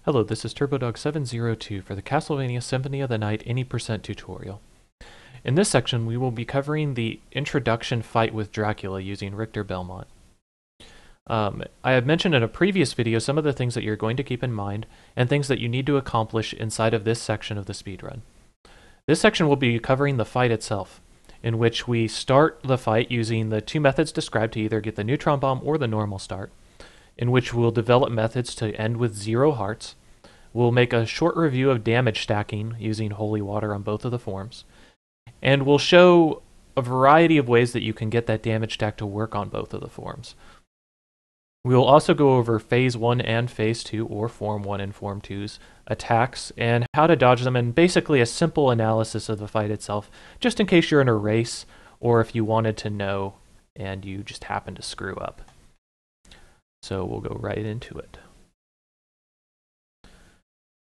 Hello, this is TurboDog702 for the Castlevania Symphony of the Night Any Percent tutorial. In this section, we will be covering the introduction fight with Dracula using Richter Belmont. I have mentioned in a previous video some of the things that you're going to keep in mind and things that you need to accomplish inside of this section of the speedrun. This section will be covering the fight itself, in which we start the fight using the two methods described to either get the Neutron Bomb or the normal start, in which we'll develop methods to end with 0 hearts. We'll make a short review of damage stacking using holy water on both of the forms, and we'll show a variety of ways that you can get that damage stack to work on both of the forms. We will also go over Phase 1 and Phase 2, or Form 1 and Form 2's attacks, and how to dodge them, and basically a simple analysis of the fight itself, just in case you're in a race, or if you wanted to know and you just happen to screw up. So we'll go right into it.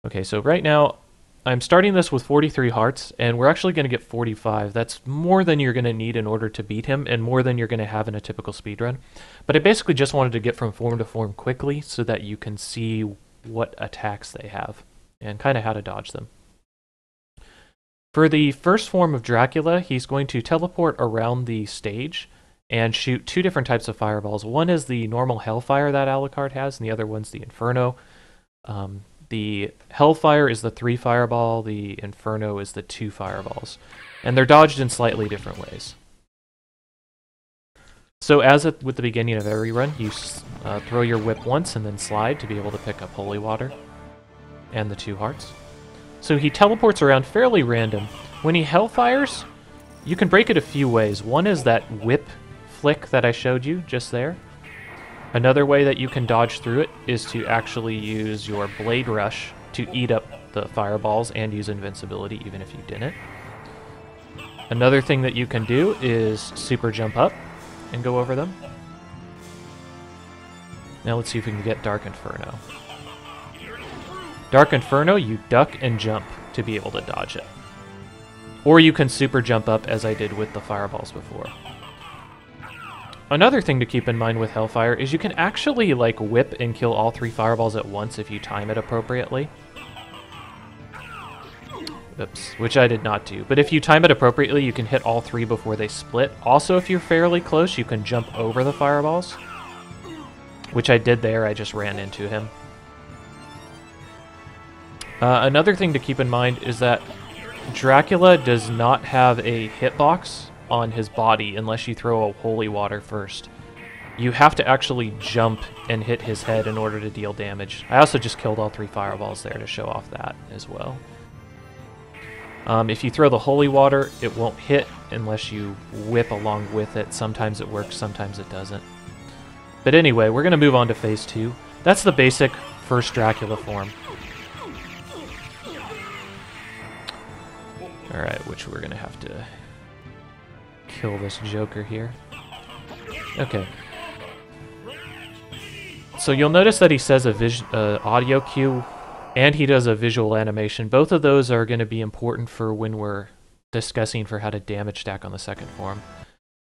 Okay, so right now, I'm starting this with 43 hearts, and we're actually going to get 45. That's more than you're going to need in order to beat him, and more than you're going to have in a typical speedrun. But I basically just wanted to get from form to form quickly so that you can see what attacks they have, and kind of how to dodge them. For the first form of Dracula, he's going to teleport around the stage and shoot 2 different types of fireballs. One is the normal Hellfire that Alucard has, and the other one's the Inferno. The Hellfire is the 3 fireball, the Inferno is the 2 fireballs, and they're dodged in slightly different ways. So as with the beginning of every run, you throw your whip once and then slide to be able to pick up holy water and the 2 hearts. So he teleports around fairly random. When he Hellfires, you can break it a few ways. One is that whip flick that I showed you just there. Another way that you can dodge through it is to actually use your Blade Rush to eat up the fireballs and use invincibility even if you didn't. Another thing that you can do is super jump up and go over them. Now let's see if we can get Dark Inferno. Dark Inferno, you duck and jump to be able to dodge it. Or you can super jump up as I did with the fireballs before. Another thing to keep in mind with Hellfire is you can actually like whip and kill all 3 fireballs at once if you time it appropriately. Oops, which I did not do. But if you time it appropriately, you can hit all 3 before they split. Also, if you're fairly close, you can jump over the fireballs, which I did there. I just ran into him. Another thing to keep in mind is that Dracula does not have a hitbox on his body unless you throw a holy water first. You have to actually jump and hit his head in order to deal damage. I also just killed all 3 fireballs there to show off that as well. If you throw the holy water, it won't hit unless you whip along with it. Sometimes it works, sometimes it doesn't. But anyway, we're going to move on to Phase 2. That's the basic first Dracula form. Alright, which we're going to have to kill this Joker here. Okay. So you'll notice that he says a audio cue, and he does a visual animation. Both of those are going to be important for when we're discussing for how to damage stack on the second form.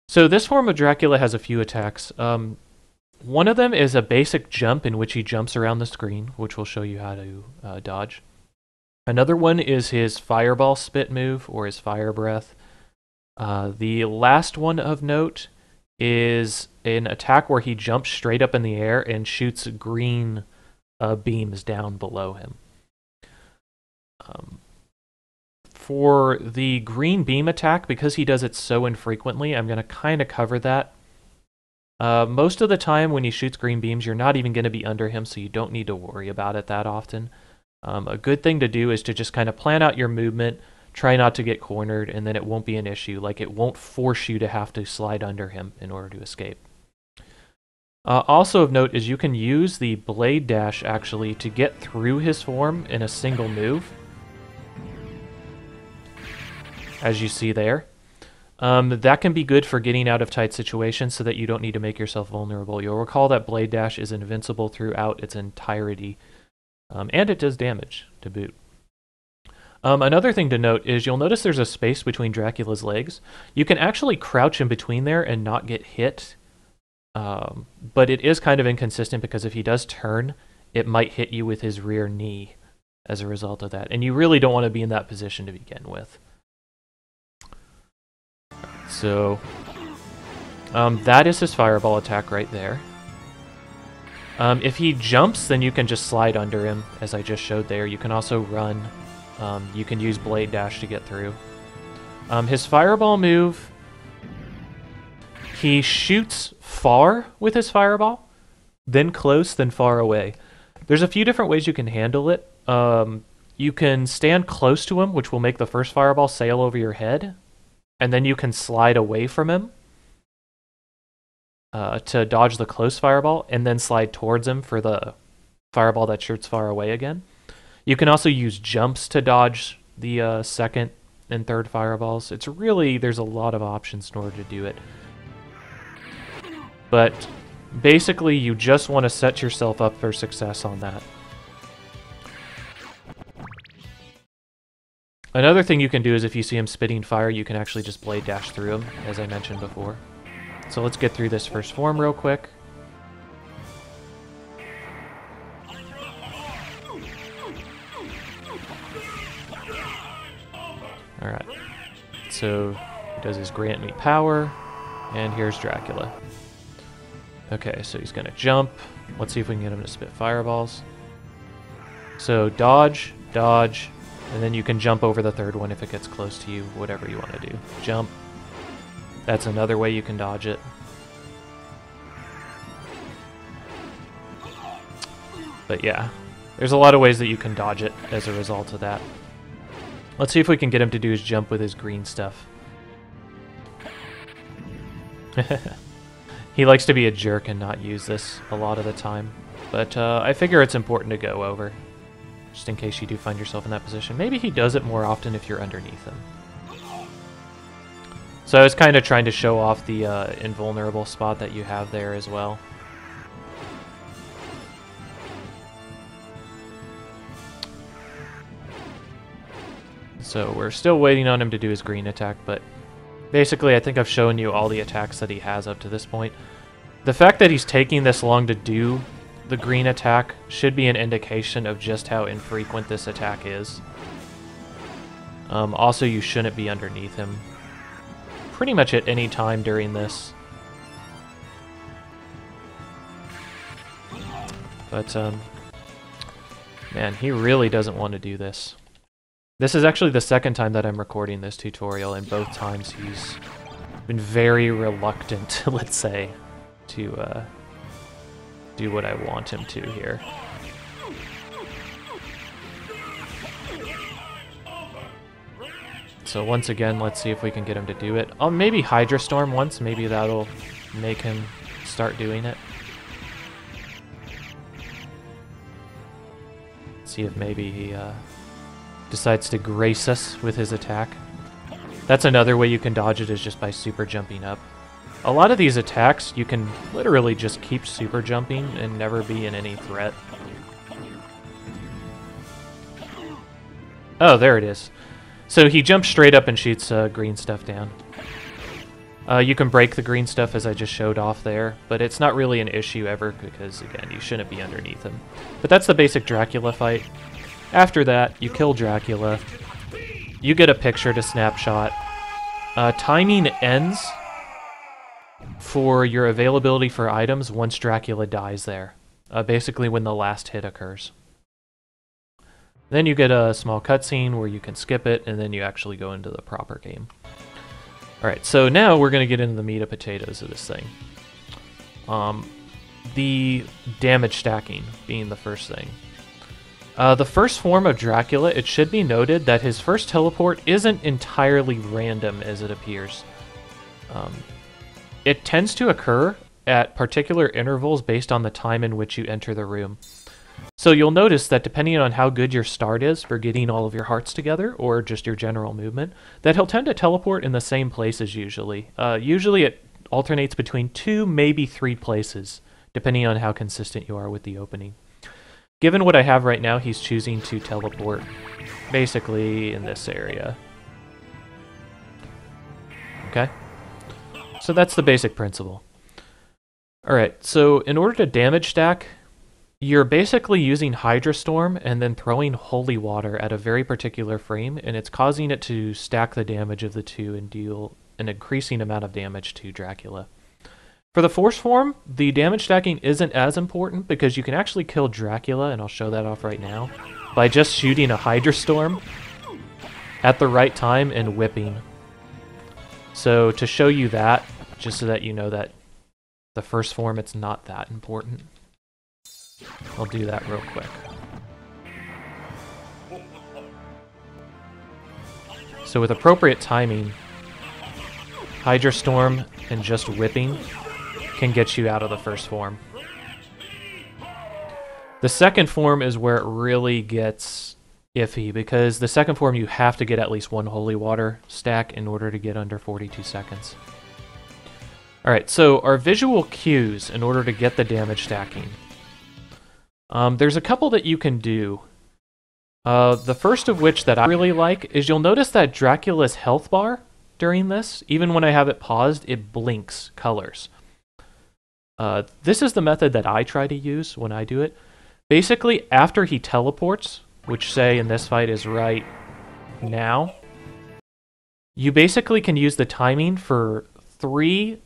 So this form of Dracula has a few attacks. One of them is a basic jump in which he jumps around the screen, which will show you how to dodge. Another one is his fireball spit move, or his fire breath. The last one of note is an attack where he jumps straight up in the air and shoots green beams down below him. For the green beam attack, because he does it so infrequently, I'm going to kind of cover that. Most of the time when he shoots green beams, you're not even going to be under him, so you don't need to worry about it that often. A good thing to do is to just kind of plan out your movement, try not to get cornered, and then it won't be an issue. Like, it won't force you to have to slide under him in order to escape. Also of note is you can use the Blade Dash, actually, to get through his form in a single move, as you see there. That can be good for getting out of tight situations so that you don't need to make yourself vulnerable. You'll recall that Blade Dash is invincible throughout its entirety, and it does damage to boot. Another thing to note is you'll notice there's a space between Dracula's legs. You can actually crouch in between there and not get hit, but it is kind of inconsistent because if he does turn, it might hit you with his rear knee as a result of that. And you really don't want to be in that position to begin with. So, that is his fireball attack right there. If he jumps, then you can just slide under him, as I just showed there. You can also run. You can use Blade Dash to get through. His fireball move, he shoots far with his fireball, then close, then far away. There's a few different ways you can handle it. You can stand close to him, which will make the first fireball sail over your head, and then you can slide away from him to dodge the close fireball, and then slide towards him for the fireball that shoots far away again. You can also use jumps to dodge the second and third fireballs. It's really, there's a lot of options in order to do it. But basically, you just want to set yourself up for success on that. Another thing you can do is if you see him spitting fire, you can actually just Blade Dash through him, as I mentioned before. So let's get through this first form real quick. Alright, so he does his Grant Me Power, and here's Dracula. Okay, so he's gonna jump. Let's see if we can get him to spit fireballs. So dodge, dodge, and then you can jump over the third one if it gets close to you, whatever you want to do. Jump. That's another way you can dodge it. But yeah, there's a lot of ways that you can dodge it as a result of that. Let's see if we can get him to do his jump with his green stuff. He likes to be a jerk and not use this a lot of the time. But I figure it's important to go over, just in case you do find yourself in that position. Maybe he does it more often if you're underneath him. So I was kind of trying to show off the invulnerable spot that you have there as well. So we're still waiting on him to do his green attack, but basically I think I've shown you all the attacks that he has up to this point. The fact that he's taking this long to do the green attack should be an indication of just how infrequent this attack is. Also, you shouldn't be underneath him pretty much at any time during this. But, man, he really doesn't want to do this. This is actually the second time that I'm recording this tutorial, and both times he's been very reluctant, let's say, to do what I want him to here. So once again, let's see if we can get him to do it. Oh, maybe Hydra Storm once, maybe that'll make him start doing it. See if maybe he decides to grace us with his attack. That's another way you can dodge it, is just by super jumping up. A lot of these attacks, you can literally just keep super jumping and never be in any threat. Oh, there it is. So he jumps straight up and shoots green stuff down. You can break the green stuff as I just showed off there, but it's not really an issue ever because, again, you shouldn't be underneath him. But that's the basic Dracula fight. After that, you kill Dracula. You get a picture to snapshot. Timing ends for your availability for items once Dracula dies there. Basically when the last hit occurs. Then you get a small cutscene where you can skip it, and then you actually go into the proper game. Alright, so now we're going to get into the meat and potatoes of this thing. The damage stacking being the first thing. The first form of Dracula, it should be noted that his first teleport isn't entirely random as it appears. It tends to occur at particular intervals based on the time in which you enter the room. So you'll notice that depending on how good your start is for getting all of your hearts together, or just your general movement, that he'll tend to teleport in the same places usually. Usually it alternates between 2, maybe 3 places, depending on how consistent you are with the opening. Given what I have right now, he's choosing to teleport basically in this area. Okay? So that's the basic principle. Alright, so in order to damage stack, You're basically using Hydra Storm and then throwing Holy Water at a very particular frame, and it's causing it to stack the damage of the two and deal an increasing amount of damage to Dracula. For the Force form, the damage stacking isn't as important because you can actually kill Dracula, and I'll show that off right now, by just shooting a Hydra Storm at the right time and whipping. So to show you that, just so that you know that the first form, it's not that important. I'll do that real quick. So with appropriate timing, Hydra Storm and just whipping can get you out of the first form. The second form is where it really gets iffy, because the second form you have to get at least one Holy Water stack in order to get under 42 seconds. Alright, so our visual cues in order to get the damage stacking. There's a couple that you can do. The first of which that I really like is you'll notice that Dracula's health bar during this, even when I have it paused, it blinks colors. This is the method that I try to use when I do it. Basically, after he teleports, which say in this fight is right now, you basically can use the timing for 3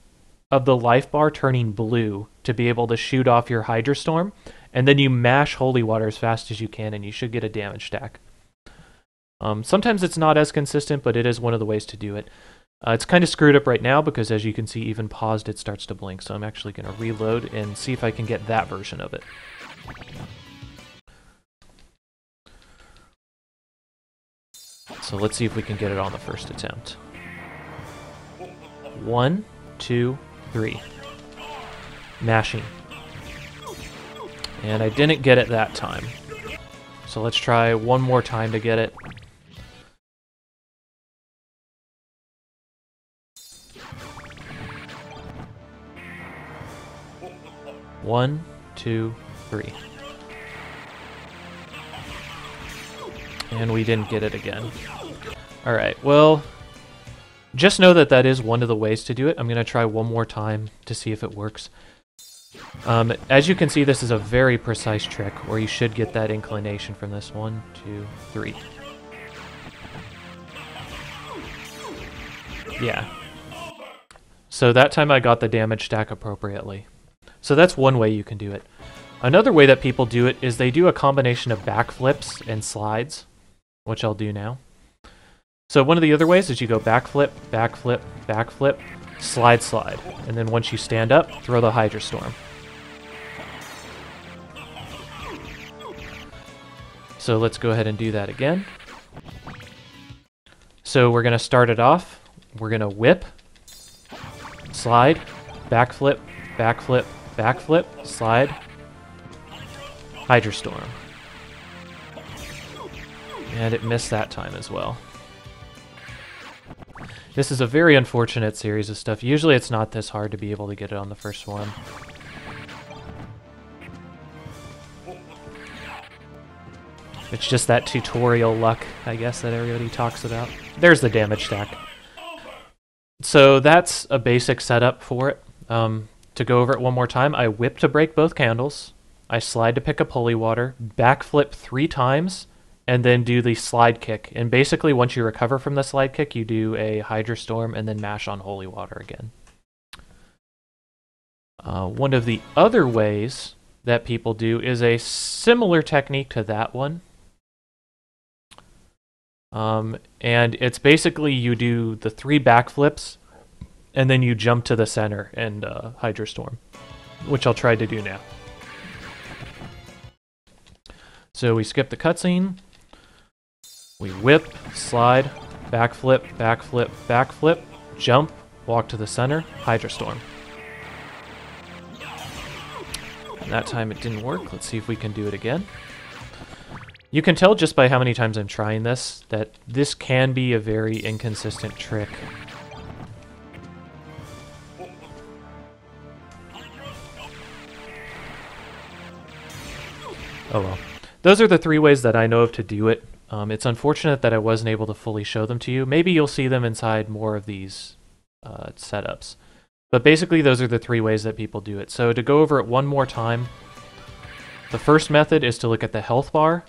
of the life bar turning blue to be able to shoot off your Hydra Storm, and then you mash Holy Water as fast as you can, and you should get a damage stack. Sometimes it's not as consistent, but it is one of the ways to do it. It's kind of screwed up right now because, as you can see, even paused, it starts to blink. So I'm actually going to reload and see if I can get that version of it. So let's see if we can get it on the first attempt. 1, 2, 3. Mashing. And I didn't get it that time. So let's try one more time to get it. One, 2, 3. And we didn't get it again. Alright, well, just know that that is one of the ways to do it. I'm going to try one more time to see if it works. As you can see, this is a very precise trick, where you should get that inclination from this. 1, 2, 3. Yeah. So that time I got the damage stack appropriately. So that's one way you can do it. Another way that people do it is they do a combination of backflips and slides, which I'll do now. So one of the other ways is you go backflip, backflip, backflip, slide, slide. And then once you stand up, throw the Hydra Storm. So let's go ahead and do that again. So we're going to start it off. We're going to whip, slide, backflip, backflip, backflip, slide, Hydra Storm. And it missed that time as well. This is a very unfortunate series of stuff. Usually it's not this hard to be able to get it on the first one. It's just that tutorial luck, I guess, that everybody talks about. There's the damage stack. So that's a basic setup for it. To go over it one more time, I whip to break both candles. I slide to pick up Holy Water, backflip 3 times, and then do the slide kick. And basically, once you recover from the slide kick, you do a Hydra Storm and then mash on Holy Water again. One of the other ways that people do is a similar technique to that one. And it's basically you do the 3 backflips, and then you jump to the center and Hydra Storm, which I'll try to do now. So we skip the cutscene. We whip, slide, backflip, backflip, backflip, jump, walk to the center, Hydra Storm. And that time it didn't work. Let's see if we can do it again. You can tell just by how many times I'm trying this that this can be a very inconsistent trick. Oh well. Those are the 3 ways that I know of to do it. It's unfortunate that I wasn't able to fully show them to you. Maybe you'll see them inside more of these setups. But basically those are the 3 ways that people do it. So to go over it one more time, The first method is to look at the health bar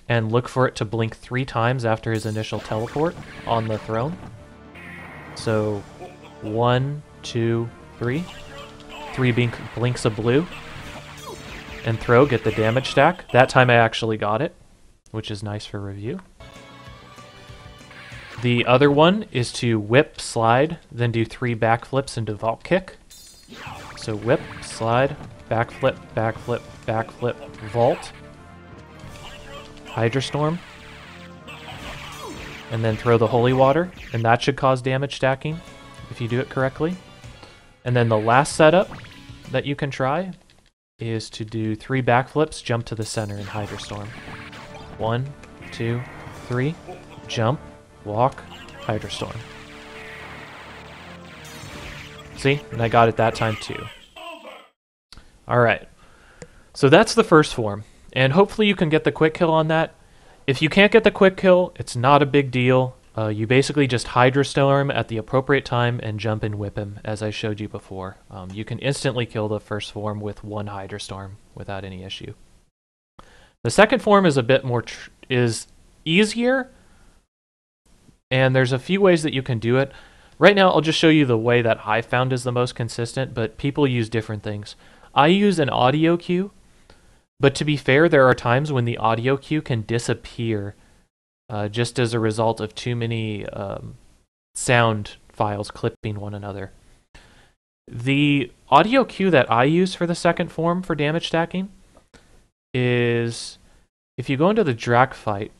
and look for it to blink 3 times after his initial teleport on the throne. So 1, 2, 3. 3 blinks of blue. And throw, get the damage stack. That time I actually got it, which is nice for review. The other one is to whip, slide, then do 3 backflips into vault kick. So whip, slide, backflip, backflip, backflip, vault. Hydra Storm. And then throw the holy water, and that should cause damage stacking if you do it correctly. And then the last setup that you can try is to do 3 backflips, jump to the center in Hydra Storm. 1, 2, 3, jump, walk, Hydra Storm. See? And I got it that time too. Alright. So that's the first form. And hopefully you can get the quick kill on that. If you can't get the quick kill, it's not a big deal. You basically just Hydra Storm at the appropriate time and jump and whip him, as I showed you before. You can instantly kill the first form with 1 Hydra Storm without any issue. The second form is a bit more is easier, and there's a few ways that you can do it. Right now, I'll just show you the way that I found is the most consistent, but people use different things. I use an audio cue, but to be fair, there are times when the audio cue can disappear just as a result of too many sound files clipping one another. The audio cue that I use for the second form for damage stacking is, if you go into the Drac fight,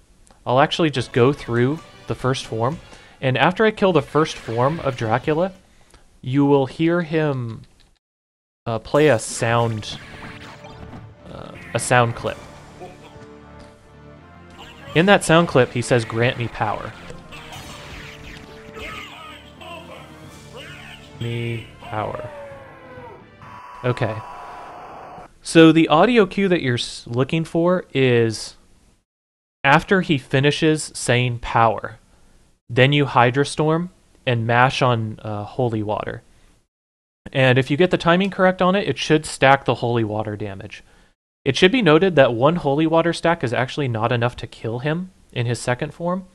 I'll actually just go through the first form, and after I kill the first form of Dracula, you will hear him play a sound clip. In that sound clip, he says, "Grant me power." Me power. Okay. So the audio cue that you're looking for is after he finishes saying power. Then you Hydra Storm and mash on holy water. And if you get the timing correct on it, it should stack the holy water damage. It should be noted that 1 holy water stack is actually not enough to kill him in his second form.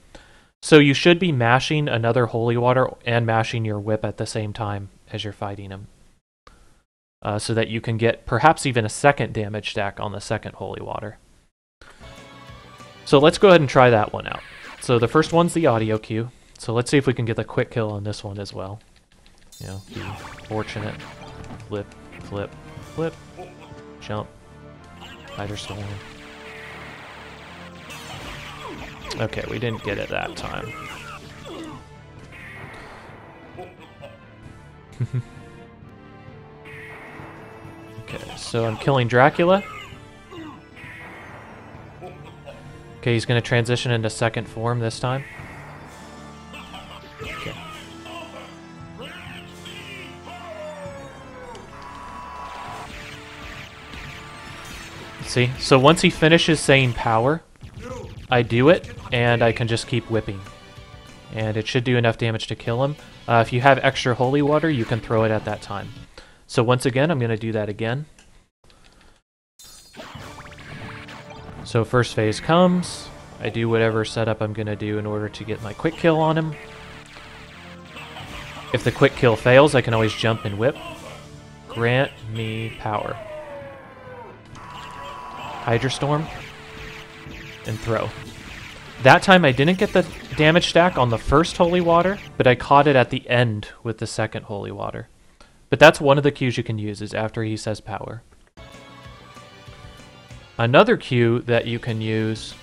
So you should be mashing another holy water and mashing your whip at the same time as you're fighting him. So that you can get perhaps even a second damage stack on the second holy water. So let's go ahead and try that one out. So the first one's the audio cue. So let's see if we can get the quick kill on this one as well. You know, be fortunate. Flip, flip, flip, jump. Hydra Storm. Okay, we didn't get it that time. Okay, so I'm killing Dracula. Okay, he's going to transition into second form this time. Okay. See? So once he finishes saying power, I do it, and I can just keep whipping. And it should do enough damage to kill him. If you have extra holy water, you can throw it at that time. So once again, I'm going to do that again. So first phase comes. I do whatever setup I'm going to do in order to get my quick kill on him. If the quick kill fails, I can always jump and whip. Grant me power. Hydra Storm, and throw. That time I didn't get the damage stack on the first holy water, but I caught it at the end with the second holy water. But that's one of the cues you can use, is after he says power. Another cue that you can use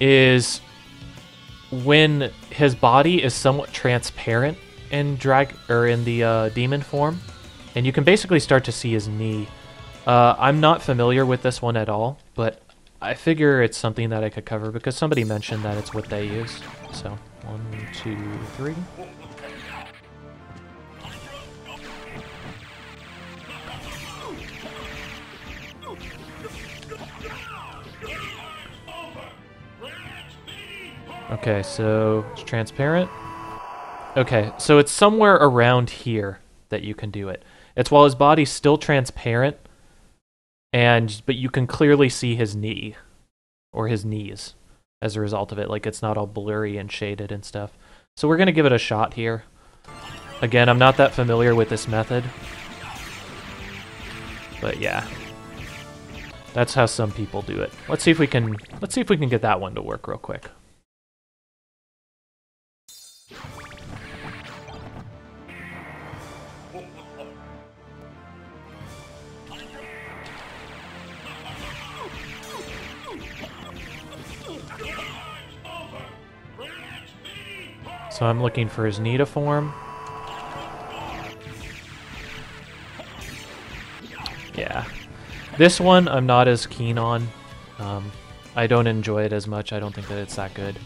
is when his body is somewhat transparent in the demon form, and you can basically start to see his knee. I'm not familiar with this one at all, but I figure it's something that I could cover because somebody mentioned that it's what they use. So, 1, 2, 3. Okay, so it's transparent. Okay, so it's somewhere around here that you can do it. It's while his body's still transparent, but you can clearly see his knee, or his knees, as a result of it. Like, it's not all blurry and shaded and stuff. So we're going to give it a shot here. Again, I'm not that familiar with this method. But yeah. That's how some people do it. Let's see if we can get that one to work real quick. So I'm looking for his knee to form. Yeah. This one I'm not as keen on. I don't enjoy it as much. I don't think that it's that good.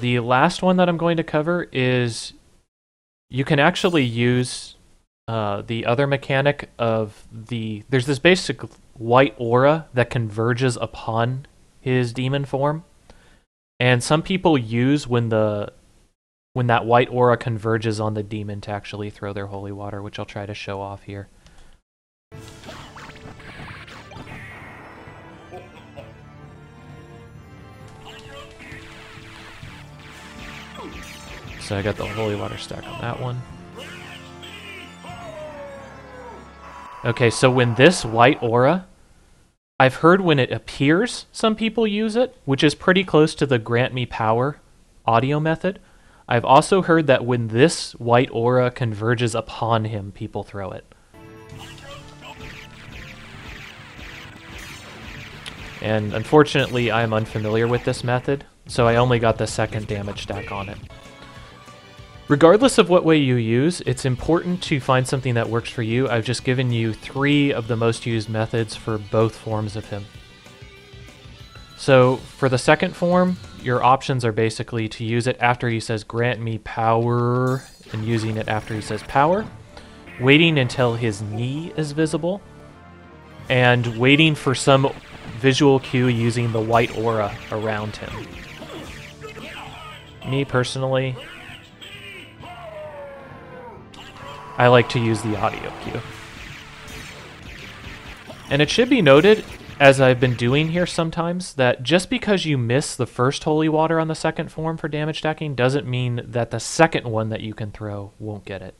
The last one that I'm going to cover is you can actually use the other mechanic of there's this basic white aura that converges upon his demon form. And some people use when that white aura converges on the demon to actually throw their holy water, which I'll try to show off here. So I got the holy water stack on that one. Okay, so when this white aura, I've heard when it appears, some people use it, which is pretty close to the grant me power audio method. I've also heard that when this white aura converges upon him, people throw it. And unfortunately, I'm unfamiliar with this method, so I only got the second damage stack on it. Regardless of what way you use, it's important to find something that works for you. I've just given you 3 of the most used methods for both forms of him. So for the second form, your options are basically to use it after he says grant me power, and using it after he says power, waiting until his knee is visible, and waiting for some visual cue using the white aura around him. Me personally, I like to use the audio cue. And it should be noted, as I've been doing here sometimes, that just because you miss the first holy water on the second form for damage stacking doesn't mean that the second one that you can throw won't get it.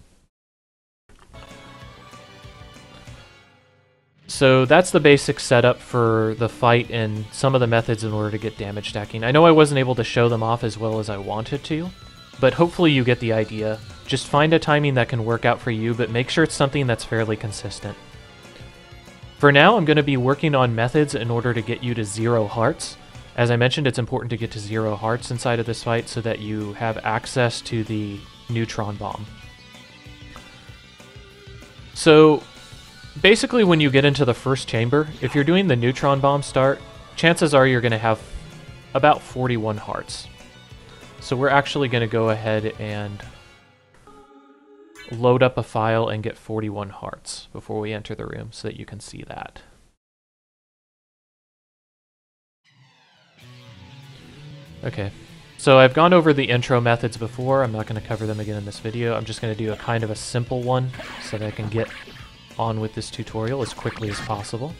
So that's the basic setup for the fight and some of the methods in order to get damage stacking. I know I wasn't able to show them off as well as I wanted to, but hopefully you get the idea. Just find a timing that can work out for you, but make sure it's something that's fairly consistent. For now, I'm going to be working on methods in order to get you to 0 hearts. As I mentioned, it's important to get to 0 hearts inside of this fight so that you have access to the Neutron bomb. So basically when you get into the first chamber, if you're doing the Neutron bomb start, chances are you're going to have about 41 hearts. So we're actually going to go ahead and load up a file and get 41 hearts before we enter the room so that you can see that. Okay, so I've gone over the intro methods before. I'm not going to cover them again in this video. I'm just going to do a kind of a simple one so that I can get on with this tutorial as quickly as possible.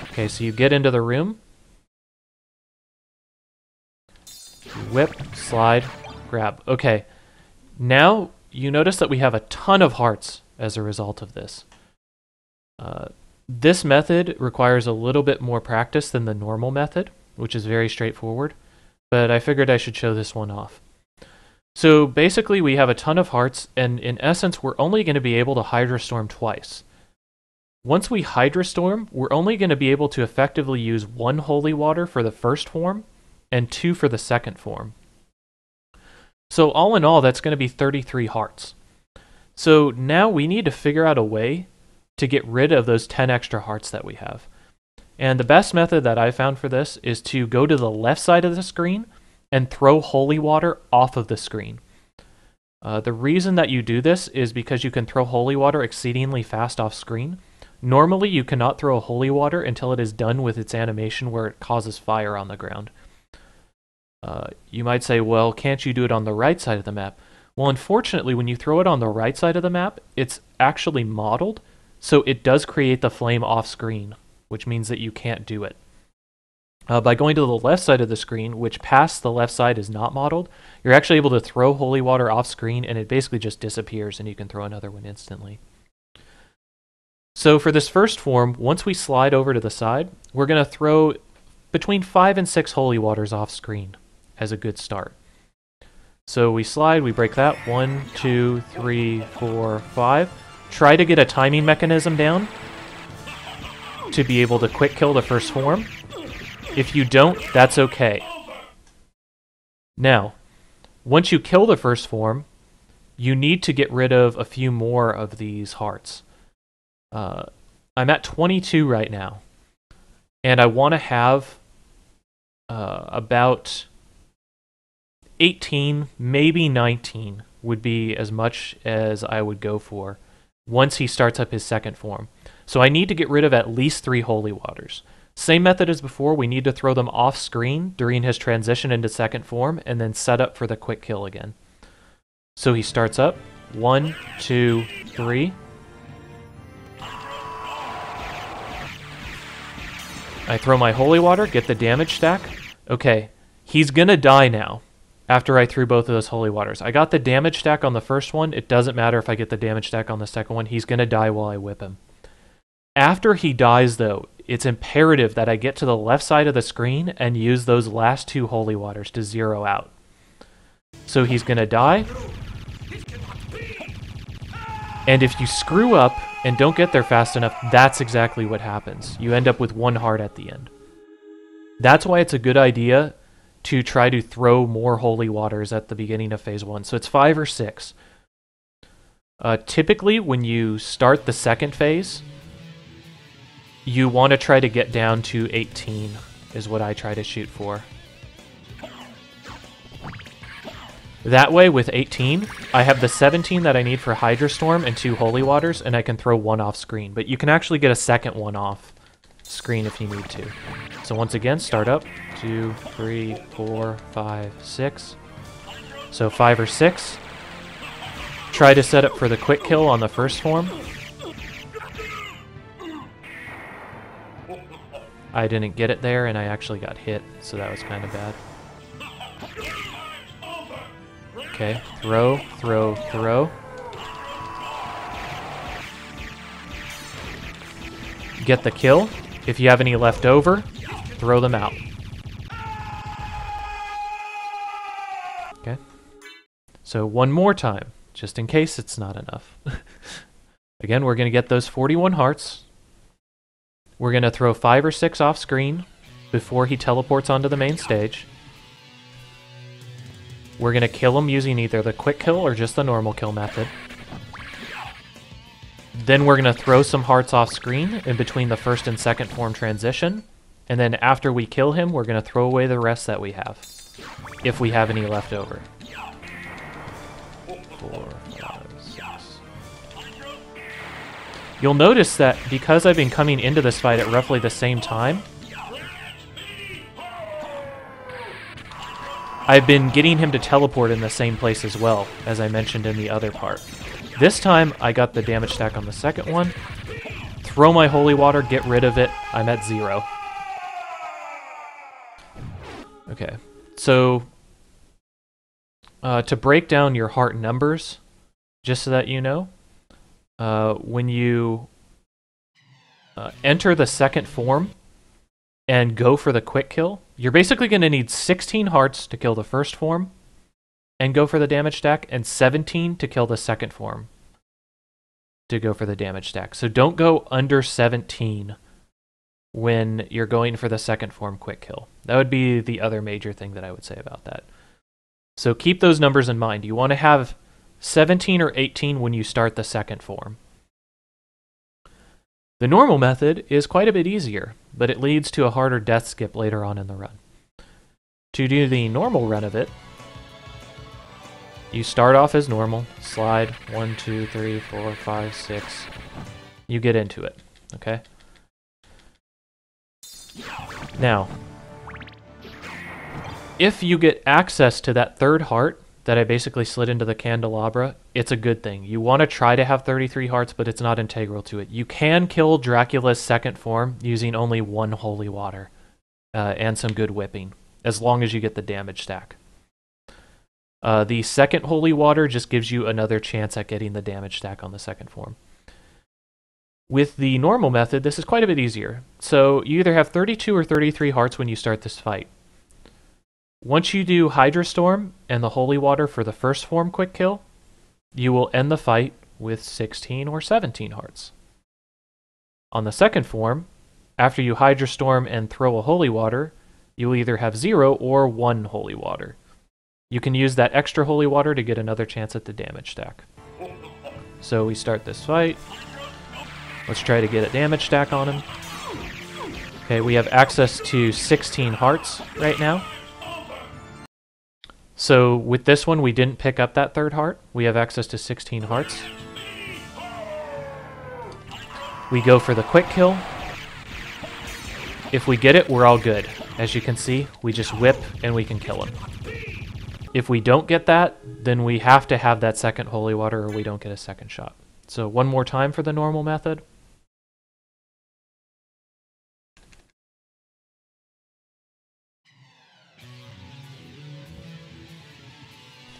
Okay, so you get into the room. Whip, slide, grab. Okay, now you notice that we have a ton of hearts as a result of this. This method requires a little bit more practice than the normal method, which is very straightforward, but I figured I should show this one off. So basically we have a ton of hearts, and in essence we're only going to be able to Hydra Storm twice. Once we Hydra Storm, we're only going to be able to effectively use 1 holy water for the first form, and 2 for the second form. So all in all, that's going to be 33 hearts. So now we need to figure out a way to get rid of those 10 extra hearts that we have. And the best method that I found for this is to go to the left side of the screen and throw holy water off of the screen. The reason that you do this is because you can throw holy water exceedingly fast off screen. Normally you cannot throw a holy water until it is done with its animation where it causes fire on the ground. You might say, well, can't you do it on the right side of the map? Well, unfortunately, when you throw it on the right side of the map, it's actually modeled so it does create the flame off screen, which means that you can't do it. By going to the left side of the screen, which past the left side is not modeled, you're actually able to throw holy water off screen, and it basically just disappears, and you can throw another one instantly. So for this first form, once we slide over to the side, we're going to throw between 5 and 6 holy waters off screen as a good start. So we slide, we break that. 1, 2, 3, 4, 5. Try to get a timing mechanism down to be able to quick kill the first form. If you don't, that's okay. Now, once you kill the first form, you need to get rid of a few more of these hearts. I'm at 22 right now, and I want to have about 18, maybe 19 would be as much as I would go for once he starts up his second form. So I need to get rid of at least 3 holy waters. Same method as before, we need to throw them off screen during his transition into second form and then set up for the quick kill again. So he starts up. 1, 2, 3. I throw my holy water, get the damage stack. Okay, he's gonna die now after I threw both of those holy waters. I got the damage stack on the first one. It doesn't matter if I get the damage stack on the second one. He's gonna die while I whip him. After he dies, though, it's imperative that I get to the left side of the screen and use those last 2 holy waters to zero out. So he's going to die. And if you screw up and don't get there fast enough, that's exactly what happens. You end up with 1 heart at the end. That's why it's a good idea to try to throw more holy waters at the beginning of phase 1. So it's 5 or 6. Typically, when you start the second phase, you want to try to get down to 18, is what I try to shoot for. That way, with 18, I have the 17 that I need for Hydra Storm and 2 Holy Waters, and I can throw 1 off screen. But you can actually get a second one off screen if you need to. So once again, start up. 2, 3, 4, 5, 6. So 5 or 6. Try to set up for the quick kill on the first form. I didn't get it there, and I actually got hit, so that was kind of bad. Okay, throw, throw, throw. Get the kill. If you have any left over, throw them out. Okay. So one more time, just in case it's not enough. Again, we're going to get those 41 hearts. We're going to throw 5 or 6 off screen before he teleports onto the main stage. We're going to kill him using either the quick kill or just the normal kill method. Then we're going to throw some hearts off screen in between the first and second form transition. And then after we kill him, we're going to throw away the rest that we have, if we have any left over. 4, 5, 6. You'll notice that because I've been coming into this fight at roughly the same time, I've been getting him to teleport in the same place as well, as I mentioned in the other part. This time, I got the damage stack on the second one. Throw my holy water, get rid of it. I'm at 0. Okay, so to break down your heart numbers, just so that you know, when you enter the second form and go for the quick kill, you're basically going to need 16 hearts to kill the first form and go for the damage stack, and 17 to kill the second form to go for the damage stack. So don't go under 17 when you're going for the second form quick kill. That would be the other major thing that I would say about that. So keep those numbers in mind. You want to have 17 or 18 when you start the second form. The normal method is quite a bit easier, but it leads to a harder death skip later on in the run. To do the normal run of it, you start off as normal, slide 1, 2, 3, 4, 5, 6. You get into it, okay? Now, if you get access to that third heart that I basically slid into the candelabra, it's a good thing. You want to try to have 33 hearts, but it's not integral to it. You can kill Dracula's second form using only 1 holy water and some good whipping, as long as you get the damage stack. The second holy water just gives you another chance at getting the damage stack on the second form. With the normal method, this is quite a bit easier. So you either have 32 or 33 hearts when you start this fight. Once you do Hydra Storm and the Holy Water for the first form quick kill, you will end the fight with 16 or 17 hearts. On the second form, after you Hydra Storm and throw a Holy Water, you will either have 0 or 1 Holy Water. You can use that extra Holy Water to get another chance at the damage stack. So we start this fight. Let's try to get a damage stack on him. Okay, we have access to 16 hearts right now. So with this one, we didn't pick up that third heart. We have access to 16 hearts. We go for the quick kill. If we get it, we're all good. As you can see, we just whip and we can kill him. If we don't get that, then we have to have that second holy water or we don't get a second shot. So one more time for the normal method.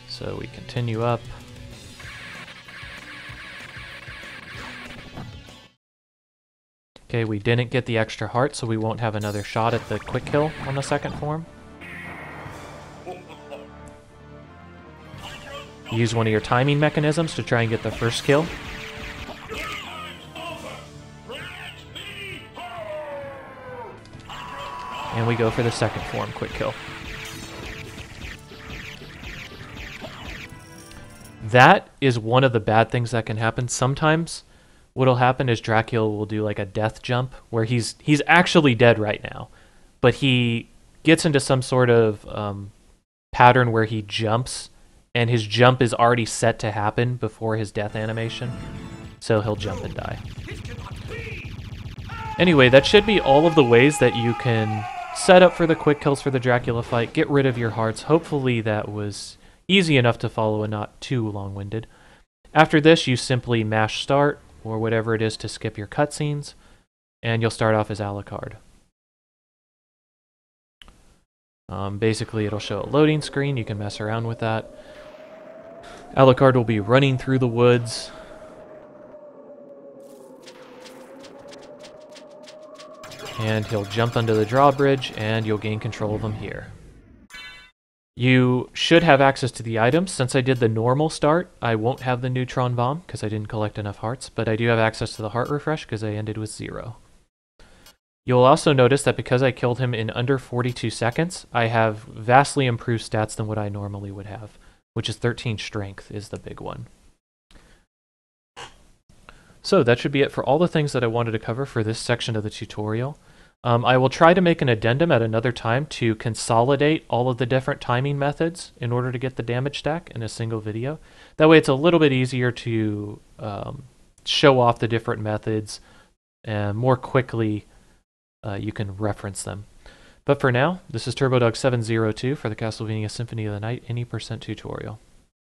So we continue up. Okay, we didn't get the extra heart, so we won't have another shot at the quick kill on the second form. Use one of your timing mechanisms to try and get the first kill. And we go for the second form quick kill. That is one of the bad things that can happen. Sometimes what'll happen is Dracula will do like a death jump where he's actually dead right now, but he gets into some sort of pattern where he jumps, and his jump is already set to happen before his death animation, so he'll jump and die. Anyway, that should be all of the ways that you can set up for the quick kills for the Dracula fight, get rid of your hearts. Hopefully that was easy enough to follow and not too long-winded. After this, you simply mash start, or whatever it is to skip your cutscenes, and you'll start off as Alucard. Basically, it'll show a loading screen. You can mess around with that. Alucard will be running through the woods. And he'll jump under the drawbridge, and you'll gain control of him here. You should have access to the items. Since I did the normal start, I won't have the Neutron Bomb because I didn't collect enough hearts, but I do have access to the Heart Refresh because I ended with 0. You'll also notice that because I killed him in under 42 seconds, I have vastly improved stats than what I normally would have, which is 13 Strength is the big one. So that should be it for all the things that I wanted to cover for this section of the tutorial. I will try to make an addendum at another time to consolidate all of the different timing methods in order to get the damage stack in a single video. That way it's a little bit easier to show off the different methods and more quickly you can reference them. But for now, this is TurboDog702 for the Castlevania Symphony of the Night Any% tutorial.